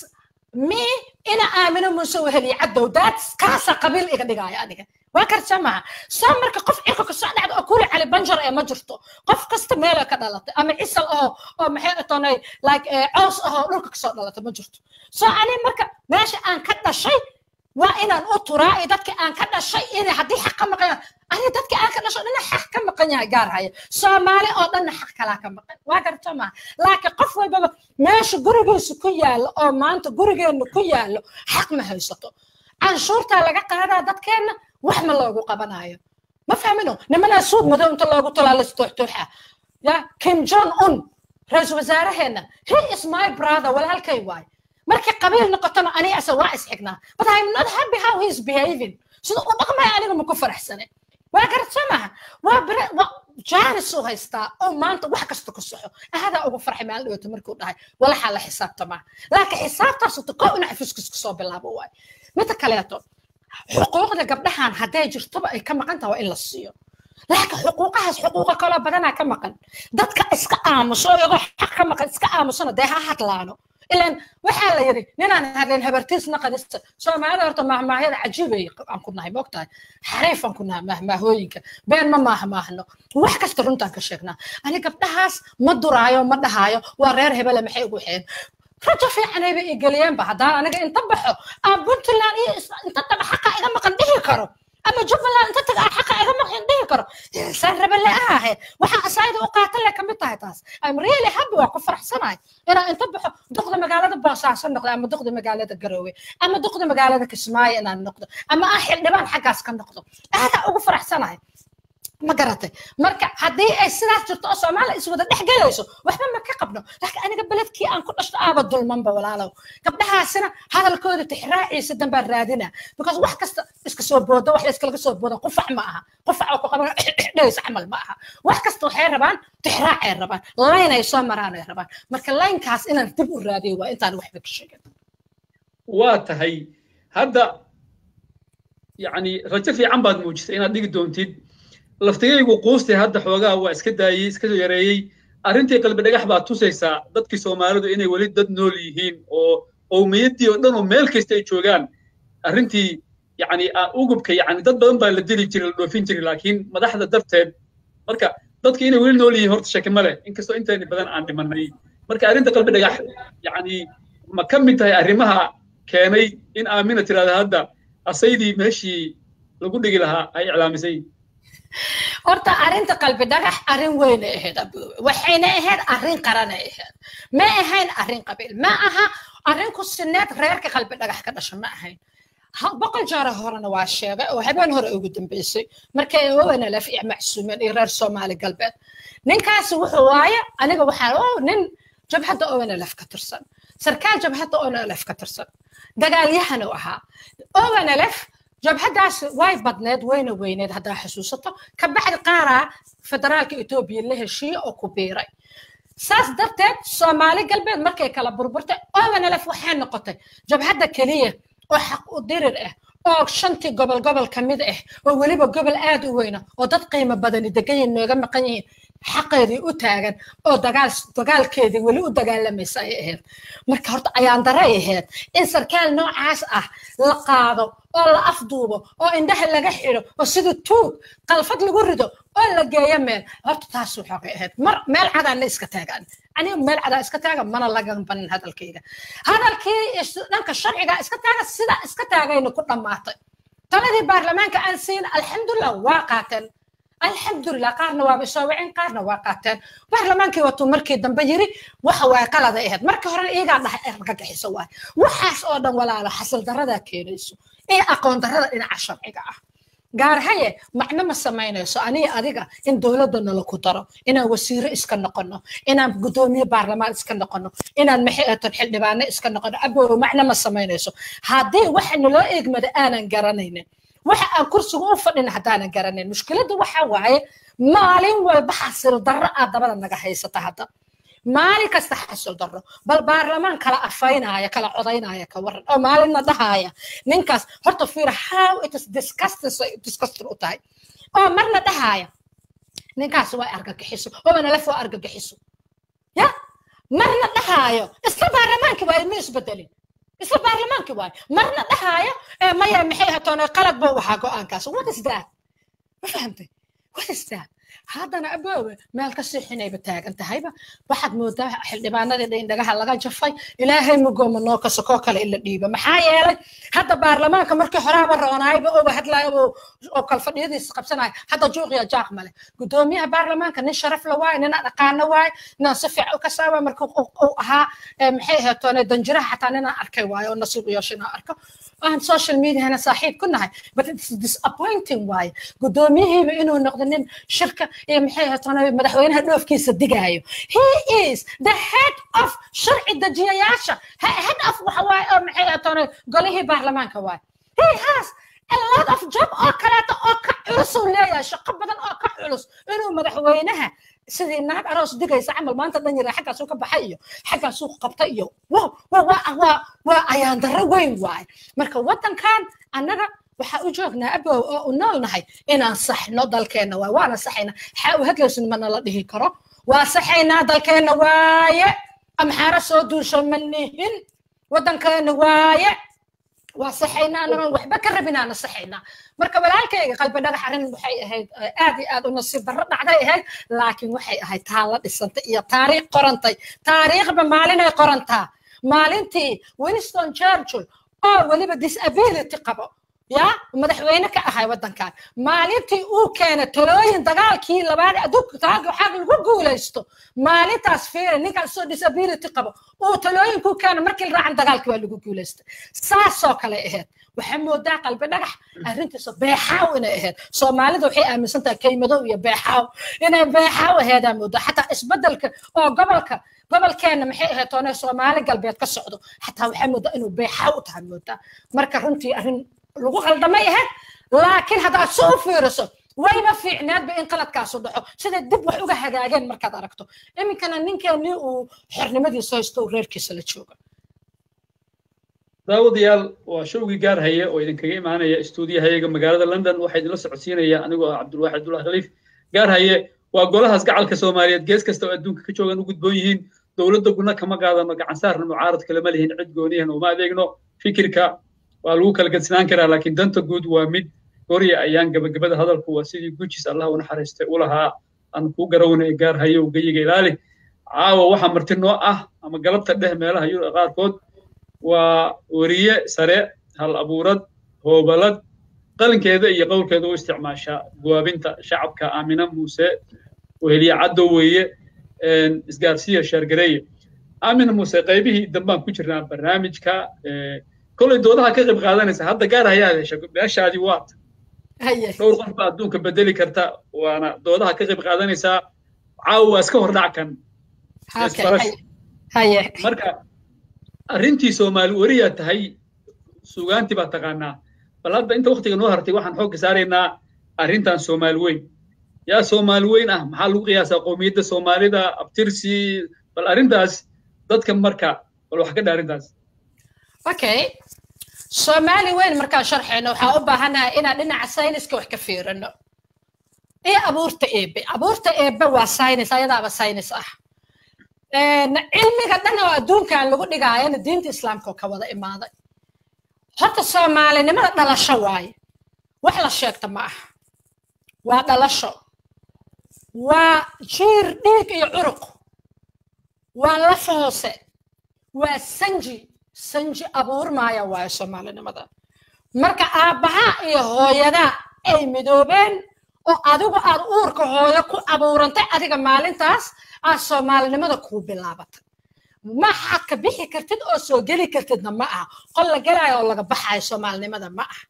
me ina aamino muso weheli cadow that's kaasa qabiil iga dhigaya aniga waa karjamaha soo marka qof cirka ka soo dhacdo oo kuli cali banjar ee ma jirto qof kasta meel ka dhalatay ama isal oo maxay tonay like cows dhulka ka soo dhalatay ma jirto soo ani marka meesha aan ka dhashay waa inaan u turaa dadka aan ka dhashay in hadii xaq maqan ani dadka aan ka dhashay in xaq ka maqan yahay gaar haya Soomaali oo dhan xaq kala ka maqan waa karjamaha laakiin qof walba meesha gurigiisa ku yaal oo maanta gurigeena ku yaal xaq ma haysato canshuurta laga qaadaa dadkeena wax ma loogu qabanayo ma fahmino nimana suud madow inta loogu talaalisto tuuxa ya Kim Jong Un ra'iisul wasaaraheena he is my brother walaalkay waay markii qabiil noqotana ani asa waa isxigna but I'm not happy how he's behaving sida uu dhaqmay aniga ma ku faraxsanay waa gartamaha waa jaanis oo haysta oo maanta wax kasta ku soxo hada ugu farxay meel dhawto markuu dhahay wala xal xisaabtama laakiin xisaabtaas oo ko in xafiiska soo bilaabo waay mid kaleeto xuquuqda gabdhahan haday jirto ay ka maqan tahay in la siiyo laakiin xuquuqahaas xuquuqa kala badan ka maqan dadka iska aamuso iyaga xaq ka maqan iska aamusana day ha hadlaano ilaan waxa la yiri ninaan hadleen habartiisna qadista Soomaalida horta mahmaahada cajiibay aan ku nahay moogtahay xariifan ku nahay mahmaahooyinka been ma maahmaahno wax kasta runtaan ka sheegnaa ani gabdhahaas ma duraayo ma dhahayo waa reer hebel maxay ugu xeen rajo fiican ay igaliyeen ba hadaan aniga inta baxo aan Puntland inta taga xaqa iga maqan dhihi karo ama Jubaland inta taga xaqa iga maqan dhihi karo saan rabale waxa asayda u qaatal la kamid tahay taas I'm really happy waa ku faraxsanahay ina inta baxo duqda magaalada Boosaaso noqdo ama duqda magaalada Garowe ama duqda magaalada Kismaayo inaan noqdo ama xildhibaan xaqaas ka noqdo aada ugu faraxsanahay ma garatay marka hadii ay sidaas jirto Soomaali is wada dhaxgalayso waxba ma ka qabno laakiin aniga baladkii aan ku dhashto aaba dulmanba walaalow gabdhahaasina hadalkooda tixraaciisa danba raadina because wax kasta iska soo boodo wax iska soo boodo qufac ma aha qufac oo ku qaban dheys amal ma aha wax kasta waxay rabaan tixraacay rabaan line ay soo maraan ay rabaan marka line-kaas inaan dib u raadiyo waa intaan waxba ka sheegay waa tahay hadda yani rajo fiican baad muujisay inaad dhigi doontid laftigaygu quustay hadda xoogaa waa iska daayay iska soo yareeyay arrintii qalbi dhagax baa tusaysaa dadkii Soomaalidu inay wali dad nool yihiin oo qowmiyadii oo dhan oo meel kasta ay joogaan arrintii yani ugubka yani dad badan baa la dili jiray la dhoofin jiray laakiin madaxda darteed marka dadkii inay wali nool yihiin horta shaki ma leh inkastoo intaani badan aan dhimanay marka arrinta qalbi dhagax yani ma ka mid tahay arrimaha keenay in Aamina tiraahdo hadda asaydii meeshii lagu dhigi lahaa ay iclaamisay horta arinta qalbi dhagax arin weyn ahayd waxayna ahayd arin qaran ahayd ma ahayn arin qabiil ma aha arin ku sineed reerka qalbi dhagax ka dhashay ma ahayn boqol jeer horena waa sheegay oo habeen hore ugu dambeysay markay waana la fiic macsuumeen ee reer Soomaali galbeed ninkaas wuxuu waaye aniga waxaa nin jabhada oo laf ka tirsan sarkaal jabhada oo laf ka tirsan dagaalyahan oo ahaa oo laf jabhadaas way badneed weyneed hadaa xasuusato ka baxd qaara federaalka Itoobiya la heshiyo oo ku biiray saas darteed Soomaali galbeed markay kala burburtay oo laf waxay noqotay jabhada kaliya oo xaq u dirir ah oo shantii gobol kamid ah oo waliba gobol aad u weyn oo dad qiimo badan degan nooga maqan yihiin xaqeedii u taagan oo dagaalkeedii wali u dagaalamaysa ay ahayd marka horta ayaan daray ahayd in sarkaal noocaas ah la qaado oo la afduubo oo indhaha laga xiro oo sida tuug qalfad lagu rido oo la geeyo meel horta taas waxay ahayd mar meel cadaan la iska taagan ani meel cadaan iska taagan mana laga banan hadalkayga hadalkii dhanka sharciga iska taagan sida iska taagayna ku dhamaatay taladii baarlamaanka aan siin alxamdulillah waa qaateen alxamdulilah qaarna waaba soo waceen qaarna waa qaateen baarlamaankii watuu markii dambe yiri waxa waa qalada ahayd markii hore iyagaa dhahay argagixiso waay waxaas oo dhan walaalo xasal daradaa keenayso ee aqoon darada dhinaca sharciga ah gaar haye macno ma samaynayso aniga adiga in dowladda nala ku daro inaan wasiiro iska noqono inaan gudoomiye baarlamaan iska noqono inaan maxay xildhibaano iska noqono aboow macno ma samaynayso haddii waxa naloo eegmada aanan garanaynin waxa aan kursiga u fadhin haddaanan garanayn mushkiladda waxa waaye maalin walba xasil darro aad dabada naga haysata hadda maalin kasta xasil darro bal baarlamaan kala afaynaya kala codaynaya ka waran oo maalinna dhahaya ninkaas horta fiir how it is disgusting u tahay oo marna dhahaya ninkaas waa argagixiso oo nala foo argagixiso ya marna dhahayo isla baarlamaanka waa ilmi isbedelin isla baarlamaanka waay marna dhahayo maya maxay hatoona qalad buu waxaa go'aankaas what is that ma fahantay what is that haddana aboowe meel ka siixinayba taagan tahayba waxaad moodaa xildhibaanadii indhagaha laga jafay ilaahay mugooma noo ka sokoo kale ila dhiiba maxaa yeelay hadda baarlamaanka markii horaaba roonaayba oo hadlaayo oo kal fadhiyadiisa qabsanaya hadda juuqiya jaaq male gudoomiyaha baarlamaanka nin sharaf la waay nin dhaqaano waay nin si fiican u kasaawa markii uu ahaa maxay hatoona danjiraha xataa nin arkay waayo oo nasiib u yeeshay inaan arko aan social media hana saaxiib ku nahay but it's disappointing waaye gudoomiyahiiba inuu noqdo nin shirka iyo maxay hatoona madaxweynaha dhoofkiisa digaayo he is the head of sharci dajiyayaasha head of waxa waaye oo maxay hatoona golihii baarlamaanka waaye he has a lot of job oo kaleeto oo ka culus uu leeyahay shaqo badan oo ka culus inuu madaxweynaha sidii naag aroos digaysa camal maanta dhan yara xaggaas uu ka baxay iyo xaggaas uu qabtay iyo waa ayaan darro weyn waaye marka waddankan annaga waxaa u joognaa abow oo u noolnahay inaan saxno dalkeenna waay waana saxaynaa xaa u hadlaysin mana la dhihi karo waa saxaynaa dalkeenna waaye amxaara soo duusho ma nihin waddankeenna waaye waa saxaynaa anagoon waxba ka rabinaana saxaynaa marka walaalkayga qalbi dhagax arrin waxay ahayd aad iyo aad u nasiib darro dhacday ahayd laakiin waxay ahayd taalla dhisantay iyo taariikh qorantay taariikhba maalinay qorantaa maalintii Winston Churchill oo weliba disability qabo ya madaxweyne ka ahay waddankan maalintii uu keenay talooyin dagaalkii labaad adduunka waxaa lagu guulaysto maalintaas fiir ninkaas soo disability qabo uu talooyin ku keenay markii raacan dagaalkii waa lagu guulaystay saasoo kale ahayd waxaa moodaa qalbi dhagax arrintiisa beexaaw inay ahayd soomaalida waxay aaminsan tahay kaymadow iyo beexaaw inay beexaaw ahaydaan moodaa xataa isbedelka oo gobolkeena maxay ahayd toona Soomaali galbeed ka socdo xataa waxaa moodaa inuu beexaaw u tahay moodaa marka runtii arrin lagu qaldamay ahayd laakiin haddaad soo fiiriso wayba fiicnaadba in qaladkaas u dhaco sida dib wax uga hagaageen markaad aragto iminkana ninkeennii uu xornimadiisa haysto uu reerkiisa la jooga daawadayaal waa showgii gaar haye oo idinkaga imaanaya istuudiyahayaga magaalada London waxaa idinla socodsiinaya anigoo Cabdulwaaxid Abdullahi Khaliif gaar haye waa golahaas gacalka Soomaaliyeed gees kasta oo adduunka ka joogan u gudboon yihiin dowladda guna kama qaadano gacan saarna mucaarad kale ma lihin cid gooniyahan uma adeegno fikirka waa lagu kala gadsanaan karaa laakiin danta guud waa mid goriya ayaan gabagabada hadalku waa sidii gujis Allah u naxariistay u lahaa aan ku garownay gaar haye oo gayiga ilaali caawa waxa marti noo ah ama galabta dheh meelaha yurub qaarkood waa wariye sare hal abuurad hoobalad qalinkeeda iyo qowlkeeda u isticmaasha go'aabinta shacabka Aamina Muuse weheliya caddo weeye isgaarsiya shargareeye Aamina Muuse qaybihii dambaan ku jirnaa barnaamijka كل دودها كغب قادنيسا هذا قال هيا شكو باشادي وات هي دور قف ادونك بدلي كرتا وانا دودها كغب قادنيسا عاو اسكو هردعكن هي marka arintii Soomaali wariya tahay suugaanti ba taqaana bal hadda inta waqtiga noo hartay waxaan xoog saareynaa arintan Soomaali weyn yaa Soomaali weyn ah maxaa lagu qiyaasaa qoomiyadda Soomaalida abtirsi bal arintaas dadka marka bal wax ka dhaarintaas okay Soomaali weyn marka sharxayna waxa u baahanahay inaan dhinaca sayniska wax ka fiirino abuurta eebe waa saynis ayadaaba saynis ah cilmiga dhan oo adduunkan lagu dhigaayana diinta islaamka ka wada imaaday horta Soomaalinimada dhalasho waaye wax la sheegta ma aha waa dhalasho waa jiir dhiig iyo curuq waa laf hoose waa sanji abuur maaya waaye Soomaalinimada marka aabaha iyo hooyada ay midoobeen oo adigu aad uurka hooyo ku abuurantay adiga maalintaas aad soomaalinimada kuu bilaabatay ma xad ka bixi kartid oo soo geli kartidna ma aha qol la galaayo oo laga baxayo soomaalinimada ma aha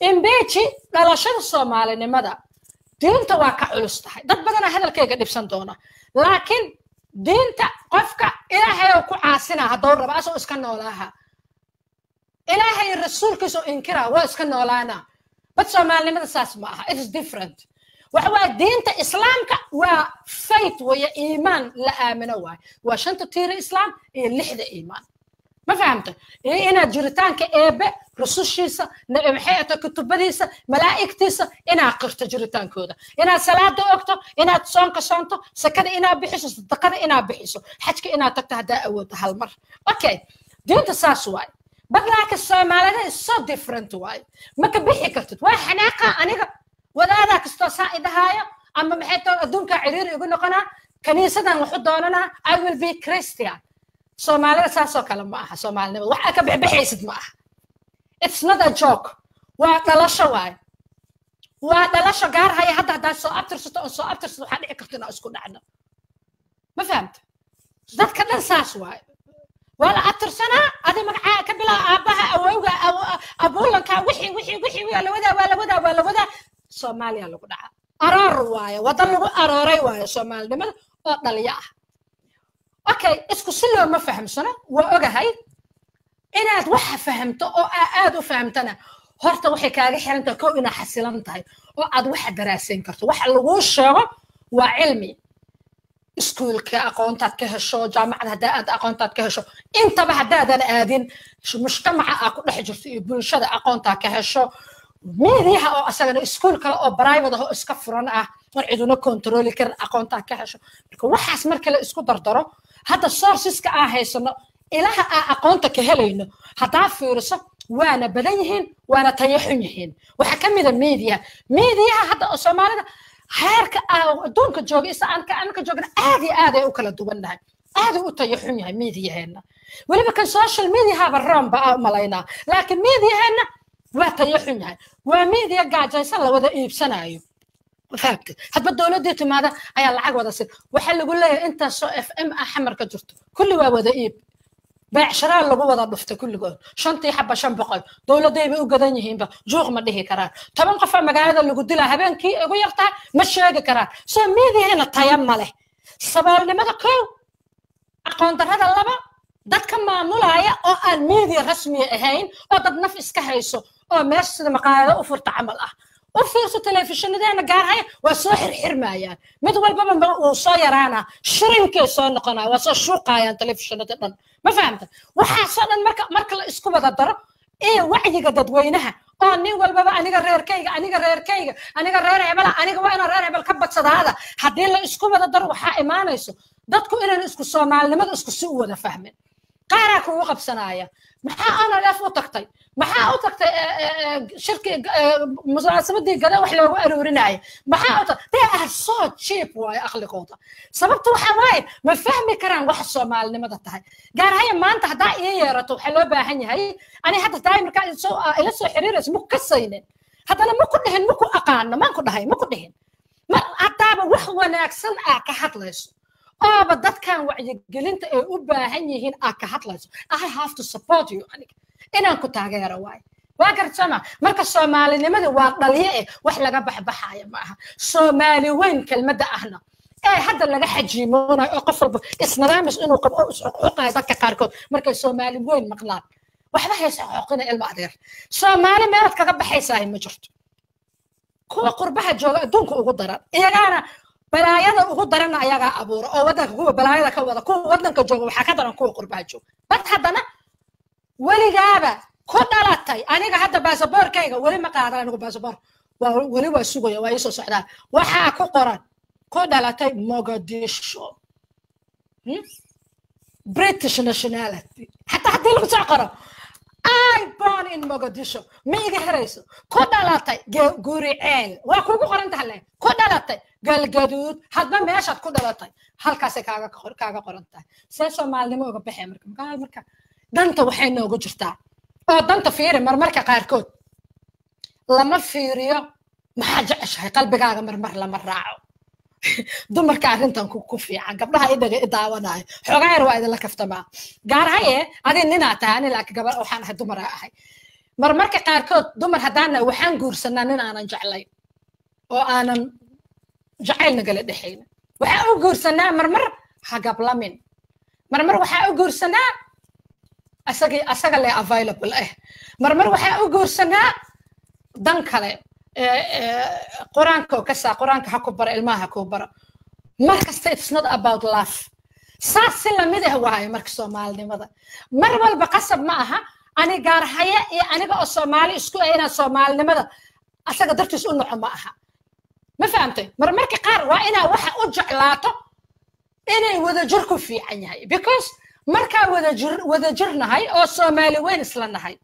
imbeji dhalashada soomaalinimada diinta waa ka culus tahay dad badan hadalkayga dhibsan doona laakiin diinta qofka ilaahay oo ku caasina hadduu rabo asoo iska noolaaha ilaahay rasuulkiisa oo inkira waa iska noolaana bad soomaalinimada saas ma aha it is different waxa diinta islaamka waa faith waya iimaan la aamino waay waa shanta tiir islaam iyo lixda iimaan ما فهمت إيه أنا جريتان كأبى رسوشيسا نبحياته كتبديسا ملائكتيسا أنا قرت جريتان كودا أنا صلاة أكتر أنا تصون كسانتو سكان أنا بحسه صدقان أنا بحسه حتى أنا تكتهدا أود هالمر أوكي دين تساس واي بقولك السومالي so different واي ما كبيحي كرتت واي حناقة أنا ولا ذاك استوصاء إذا هاي أما محيط أدونك عرير يقول لنا كنيسة نحطوننا I will be Christian Somalia saasoo kale ma aha Soomaalinimada waxa ka bixaysid ma aha it's not a joke waa dhalasho waay waa dhalasho gaar hay hadda soo abtirsato waxa dhici karta inaan isku dhacno ma fahamta dadka dhan saas waay wala abtirsana adi magaca ka bilaa aabaha awowga abuulanka wixii wala wada Soomaaliya lagu dhaca aroor waay wadan lagu arooray waay Soomaalinimada oo dhaliya ah okay isku si loo ma fahamsana waa ogahay inaad waxa fahamto oo aad u fahamtana horta waxay kaaga xirantahay koo ina xasilan tahay oo aad waxa daraasayn karto waxa lagu sheego waa cilmi iskuulka aqoontaad ka hesho jaamacad hadda aad aqoontaad ka hesho intaba haddaadan aadin mujtamaca aad ku dhex jirto iyo bulshada aqoontaad ka hesho meediyaha oo asagana iskuul kale oo private ah oo iska furan ah war ciduna control karin aqoontaad ka hesho marka waxaas marka la isku dardaro hadda sourceska aan haysano ilaha aan aqoonta ka helayno hadaa fiiriso waana badan yihiin waana tayaxun yihiin waxa kamid ah media hadda Soomaalida heerka adduunka jooga aan ka joogna aad ay u kala duwanahay aad u tayaxun yahay mediaheena waliba kan social media haba ramba malayna laakiin mediaheena waa tayaxun yahay waa media gaajaysan la wada iibsanayo فهمت حتى الدولة دي تماذا أي العقد وده سر وحل يقول لي أنت سو اف ام أحمر كجرت كل وده إيب بيع شراء اللي جوا ده ضفته كل جود شنطي حبة شنبقل دولة دي بيوجدني هين بقى جوغ ما ده كرار طبعا قفا مجال اللي قد لها هبان كي ويقطع مش هذا كرار سميدي هنا طيام ماله صبر لما تكو أقوم هذا اللبا ده كمان نلاقي أو الميديا رسمي هين أو ده نفس كهيسو أو مارس المقالة وفرت عمله وفرصة تلفزيون ده أنا قارها وصاحر حرمايا مدول بابا وصاير أنا شرينك صار قناة وصاشوقة يا تلفزيون ده ما فهمت وحصل مركل إسكوبة الضرب إيه وعي قد وينها أني والبابا أنا غير كيجا أنا غير عبلا أنا وأنا غير عبلا كبت صد هذا حدين الإسكوبة الضرب وحق ما نيسو ضدكم إلى الإسكو الصومال لما الإسكو سوى ده فهمين قارك وقف سنايا maxaa ana la footagtay maxaa u tagtay shirki musaasabadii gada wax loogu aroorinay maxaa u tagtay so cheap way aqliqooda sababtu waxa waay ma fahmi karaan wax Soomaalinimada tahay gaar ahaan maanta hadaa ay yeerato waxa loo baahan yahay ani hadda daaimka ila soo xiriiris mu kasaynin hadana ma ku dhahin ma ku aqaan ma ku dhahay ma ku dhahin ma ataaba wax wanaagsan ka hadlayso أبا دت كان وعي قلنت أباهن يهين أكهتلاس I have to support you أنا كنت أجرا واي واقر سما مركز Soomaali نمد واقليه وحلا جبح بحايا معها Soomaali وين كلمة إحنا هذا اللي راح يجيبونه قفل إسنا مش إنه حقها ذاك كاركود مركز Soomaali وين مقلاد وحنا يسحقنا المقدر Soomaali ما تكجبح حساهم مجرد كوا قربها جوا دونك وقدرة أنا بلايada ugu daran ayaga abuur oo wadanka kuwa balaayada ka wada kuwa wadanka jooga waxa ka daran kuwa qurbaha jooga bad hadana waligaaba ku dhalatay aniga hadda baasaboorkayga wali ma qaadan anigu baasaboor wali waa sugaya waa isoo socdaan waxa ku qoran ku dhalatay Mogadishu British nationality hatta hadii lagu soo qoro I born in Mogadishu ma iga harayso ku dhalatay Guriceel waa kugu qoran tahay ku dhalatay galgaduud hadba meeshaad ku dhalatay halkaas kaaga qoran tahay see Soomaalinimo uga baxay marka danta waxay noogu jirtaa oo danta fiiri marmarka qaarkood lama fiiriyo maxaa jeceshahay qalbigaaga marmar lama raaco dumarka arrintan ku fiican gabdhaha idaga idaawanaayo xoogaa yar waa idinla kaftamaa gaar haye adin ninaa tahay ani laakiin gabar waxaan ahay dumaraa ahay marmarka qaarkood dumar haddaana waxaan guursanaa nin aanan jeclayn oo aanan jacayl nagala dhexaynin waxaa u guursanaa marmar hagablamin marmar waxaa u guursanaa asaga le available ah marmar waxaa u guursanaa dan kale quraanka oo ka saa quraanka ha ku bara ilmaha ku bara markasta it's not about love saas si la mid ah waaye marka Soomaalinimada mar walba qasab ma aha ani gaar haya iyo aniga oo Soomaali isku ayna Soomaalinimada asaga dartiis u noqon ma aha ma fahamtay marmarka qaar waa inaa waxa u jeclaato inay wada jir ku fiican yahay because marka wada jirnahay oo Soomaali weyn isla nahay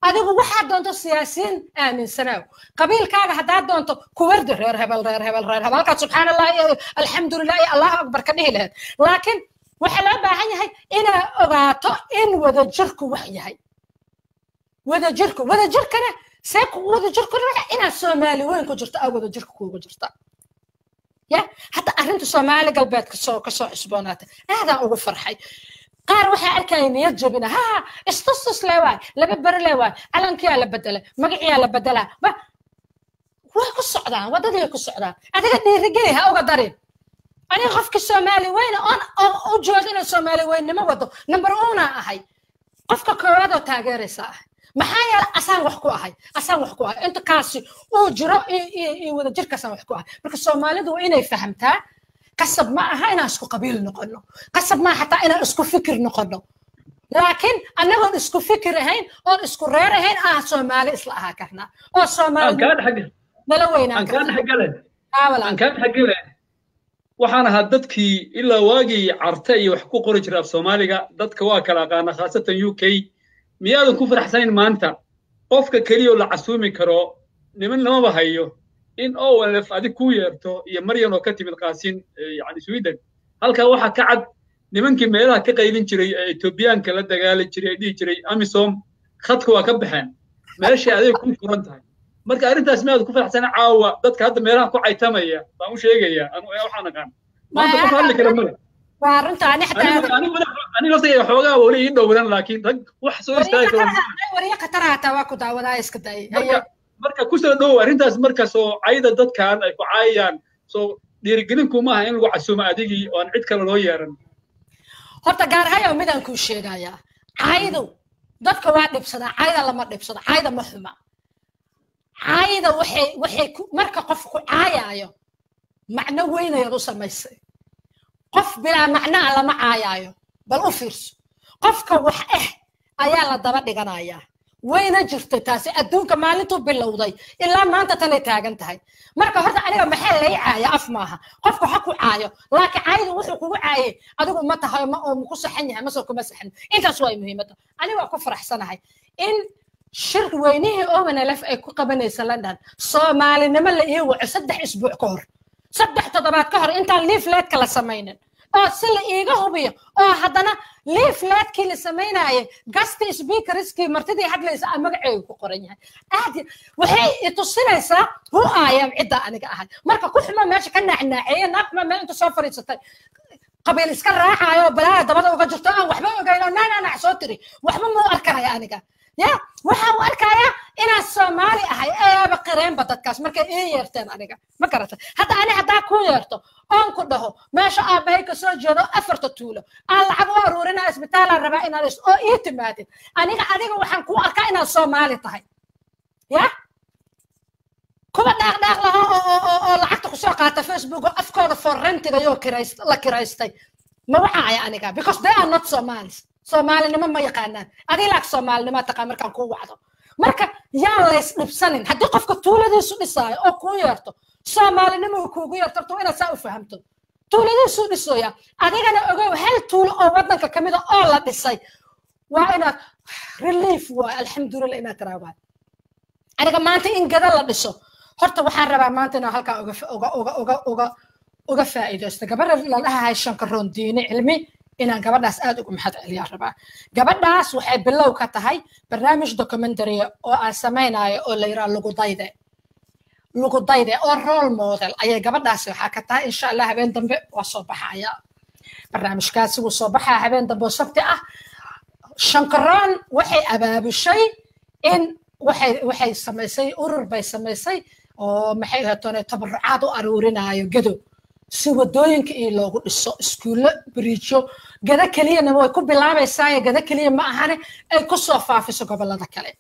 adigu waxa doonto siyaasiin aaminsanaaw qabiilkaaga hadaa doonto ku wardi reer hebel halka subhanallah alxamdulillah allahu akbar ka dhihi lahayd laakiin waxa loo baahan yahay inaa ogaato in wada jirku wax yahay wada jirkana see ku wada jirku inaa Soomaali weyn ku jirto wada jirku kuugu jirta ya hatta arrinta Soomaali galbeedka ka soo cusboonaatay aadaan ugu farxay qaar waxa arkay niyad jabina ha istustus leewaay laba bar leewaay calankiya la bedela magaciya la bedela waa ku socdaan wadadii ku socdaan adiga dhiirigay ha uga darin ani qofka Soomaali weyn oo u joogina Soomaali weynimo wado number 1 ahay qofka koowaad oo taageeraysa maxaa yeelay asaan wax ku ahay inta kaasi uu jiro wada jirkaas wax ku ahay marka Soomaalidu waa inay fahamtaa قصب معها أنا أسكو قبيل نقله قصب معها حتى أنا أسكو فكر نقله لكن أنا هون أسكو فكر هين أو أسكو رير هين Soomaali إصلاحها كهنا أو Soomaali كان حق ملوينا كان حق له كان حق له وحنا هددك إلا واجي عرتي وحقوق رجل في Soomaaliga dadka waa kala qaana khaasatan UK miyaadan ku faraxsayn maanta qofka kaliya la casuumi karo niman lama bahayo in OLF adig ku yeerto iyo Maryan oo ka timid qaasin yani Sweden halka waxa ka cad nimankii meelaha ka qaylin jiray Etoobiyaanka la dagaali jiray dhigi jiray AMISOM khadka waa ka baxeen meeshii adeeg ku furan tahay marka arrintaas ma aad ku faraxsan caawa dadka hadda meelaha ku caytamaya baan u sheegaya waxaan aqaan maanta qof hadli kara ma waa runta ani laftiga xoogaa wali ii dhowran laakiin rag wax soo istaagi karo wariya qatarata waa ku daawadaa iska day marka ku soo dhow arrintaas marka soo cayda dadkan ay ku caayaan soo dhiirigelin kuma aha in lagu casuumo adigii oo aan cid kale loo yeeran horta gaar hayo midaan ku sheegayaa caydu dadka waa dhibsada cayda lama dhibsado cayda ma xuma cayda waxay marka qof ku caayayo macno weyn ay u samaysay qof bilaa macno lama caayayo bal u fiirso qofka wax ayaa la daba dhiganayaa wayna jirtay taasi adduunka maalintu bilowday ilaa maanta tan ay taagan tahay marka horta aniga maxay lay caaya af maaha qofku xaq ku caayo laakiin caayadu wuxuu kugu caayay adigu ma tahay ma oo ku saxan yahay ma soo kuma saxan intaas way muhiimada aniga waa ku faraxsanahay in shir weynihii ONLF ay ku qabanaysa London Soomaalinimo la ii waco 3 isbuuc ka hor 3 toddobaad ka hor intaan leaflet kala samaynin oo si la iiga hubiyo oo haddana leafletkii la samaynaayay gasti speakerskii martidii hadlaysa magaceedu ku qoran yahay aad waxay tusinaysaa huu aayam cidda aniga ahay marka ku xuma meesha ka nacnaaceeyay naaqma meel inta soo fariisatay qabiil iska raacayo balaa dabada uga jirto aan waxba ogeyno nana soo tiri waxba ma arkaya aniga ya waxa uu arkaya inaan Soomaali ahay eeba qareen badadkaas markay ii yeerteen aniga ma garata hadda ani hadaa ku yeerto aan ku dhaho meesha aabay ka soo jeedo afarta tuulo aan lacag u aruurina isbitaal aan rabaa inaan oo ii timaadin aniga waxaan ku arkaa inaan Soomaali tahay ya kuba dhaaq laha oo lacagta ku soo qaata Facebook afkooda for rentiga yoo la kiraystay ma waxaaya aniga because they are not Somalis Soomaalinimo ma yaqaanaan adii laak Soomaalinimo taqaan markaan ku wacdo marka yaa la isdhibsanin haddii qofka tuuladiisu dhisaayo oo ku yeerto Soomaalinimo kuugu yeerto inaad saa u fahamto tuuladiisu dhisooya adigana ogow hal tuulo oo wadanka kamid ah oo la dhisay waa inaad relief waa alxamdulillah inaad taraawaa aniga maanta in gada la dhiso horta waxaan rabaa maanta inaan halkaa uga faa'iideysto gabadha la dhahahay Shankaroon Diine Cilmi inaan gabadhaas aad ugu mahad celiyaa rabaa gabadhaas waxay bilow ka tahay barnaamij documentary oo aan samaynayo oo la yiraahdo lagu dayde lagu dayday oo role model ayay gabadhaasi waxaa ka tahay insha allah habeen dambe waa soo baxaya barnaamijkaasi wuu soo baxaa habeen dambe oo sabti ah shankaraan waxay abaabushay in waxay samaysay urur bay samaysay oo maxay ahatoon tabarucaad u aruurinayo gado si wadooyinka iyo loogu dhiso iskuulo biriijo gada keliyana way ku bilaabaysaa gada keliya ma ahane ay ku soo faafiso gobolada kale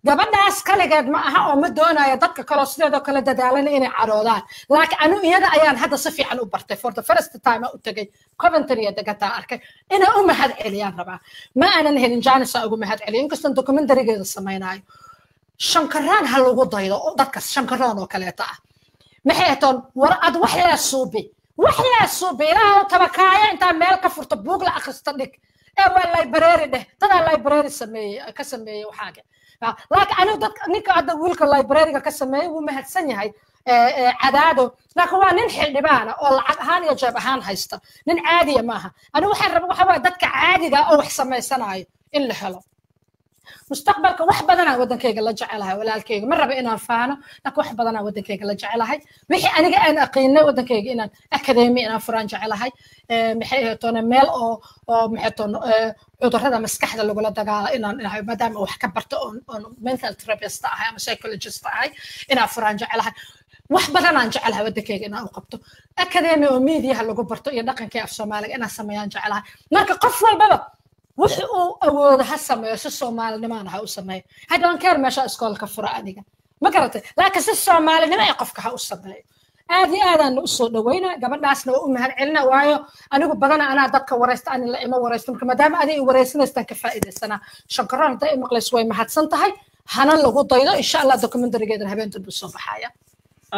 gabadhaas kaligeed ma aha oo ma doonayo dadka kale sidoo kale dadaalana inay caroodaan laakiin anu iyada ayaan hadda si fiican u bartay for the first time u tagay Coventry degata arkay ina u mahad celiyaan rabaa ma aanan helin jaanisa ugu mahad celiyo inkastoo documentary-geeda sameeynayo shankaraan ha lagu daydo dadka shankaraan oo kale ah maxay ahayn war ad wax la suubi ilaahu tabakaaya inta meel ka furto buug la akhristo dhig ee waa library dada library ka sameeyay waxaaga laakiin anu dadka ninka hadda wiilka library-ga ka sameeyay wuu mahadsan yahay cadaado laakiin waa nin xildhibaan oo lacag ahaan iyo jeeb ahaan haysta nin caadi ma aha anu waxaan rabaa waxa dadka caadiga oo wax sameysanayo in la helo mustaqbalka wax badan aan wadankayga la jecelahay walaalkayga ma raba inaan faano laakiin wax badan aan wadankayga la jecelahay wixii aniga aan aqoonay wadankayga inaan academy inaan furaan jecelahay maxay ahatoona meel oo maxay ahatoona cudurrada maskaxda lagula dagaalo inaan maadaama wax ka barto oo mental therapist ahay ama psychologist ahay inaan furaan jecelahay wax badan aan jecelahay wadankayga inaan u qabto academy oo media lagu barto iyo dhaqanka af Soomaaliga inaan sameeyaan jecelahay marka qof walbaba wuxuu awood ha sameeyo si Soomaalinimada ha u sameeyo I don't care meesha iskoolka fura aniga ma garatay laakiin si Soomaalinimo ay qofka ha u sameeyo aadaan u soo dhaweynaa gabadhaasna waa u mahad celina waayo anigu badan anaa dadka wareysta aan la ima wareysto marka maadaama aday wareysanaysan ka faa'iideysana shankaraan day maqlays way mahadsan tahay hana lagu daydo insha Allah documentary-geeda habeen dambe soo baxaya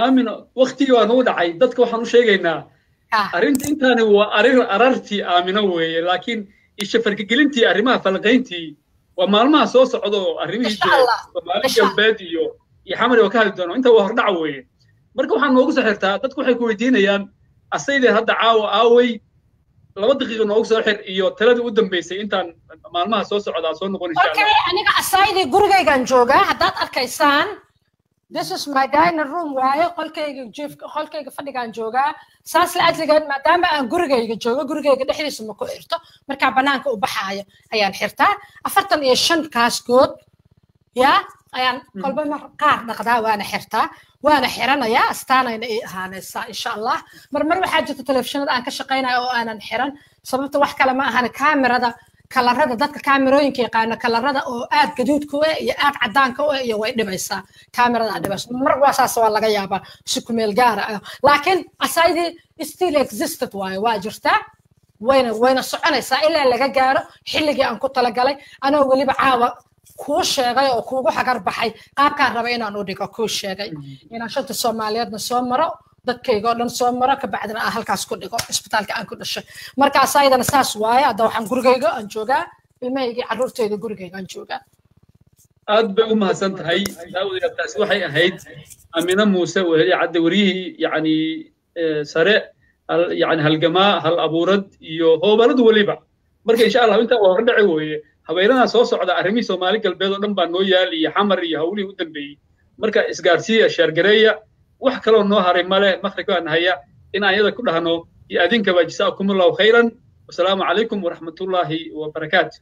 aamino waqtiga waa noo dhacay dadka waxaan u sheegaynaa arinta intaani waa arartii aamino weeye laakiin isha farkigelintii arrimaha falqayntii waa maalmaha soo socdo arrimihii Soomaali galbeed iyo xamar oo ka hadli doono inta waa hordhac weeye marka waxaan noogu soo xirtaa dadku waxay ku weydiinayaan asaydee hadda caawa aaway 2 daqiiqo noogu soo xir iyo taladii u dambeysay intaan maalmaha soo socdaa soo noqon insha Allah okay aniga asaydii gurigaygan joogaa haddaad arkaysaan this is my dining room waaye qolkayga fadhigaan joogaa saas la ajligeed maadaama aan gurigayga joogo gurigayga dhexdiisa ma ku xirto markaa banaanka u baxaayo ayaan xirtaa 45 kaaskood ya ayaan kolba mar qaar dhaqdaa waana xirtaa waana xiranayaa astaanayna ay ahaanaysaa insha Allah mar waxaa jirta telefishinada aan ka shaqeynayo oo aanan xiran sababta wax kale ma ahan kaamirada kalarada dadka kaamirooyinka yaqaana kalarada oo aad gaduudka u iyo aad cadaanka u iyo way dhibaysaa kaamirada dhibaysaa mar waasaas waa laga yaabaa si ku meel gaar ah laakiin asaydii still existed waa jirtaa wayna soconaysaa ilaa laga gaaro xilligii aan ku talagalay anoo waliba caawa kuu sheegay oo kuugu xagar baxay qaabkaan raba inaan u dhigo kuu sheegay inaan shanta Soomaaliyeedna soo maro dadkayga oo dhan soo maro ka bacdina aan halkaas ku dhigo isbitaalka aan ku dhashay markaas ayadana saas waaye hadda waxaan gurigayga aan joogaa ilmahayga carruurtayda gurigayga aan joogaa aad bay u mahadsan tahay daawada taasi waxay ahayd Amina Muuse weheli cadde wariyihii yani sare yani halgamaa hal abuurad iyo hoobaladu waliba marka insha Allah inta waa hordhaci weeye habeynana soo socda arrimii Soomaali galbeed oo dhan baa noo yaal iyo xamar iyo hawlihii u dambeeyay marka isgaarsiya sheergareeya wax kale oo noo haray male maqribka aan haya in aan yada ku dhahno iyo adinka ba jazaakumullahu khayran wassalaamu calaykum waraxmatullaahi wabarakaatuh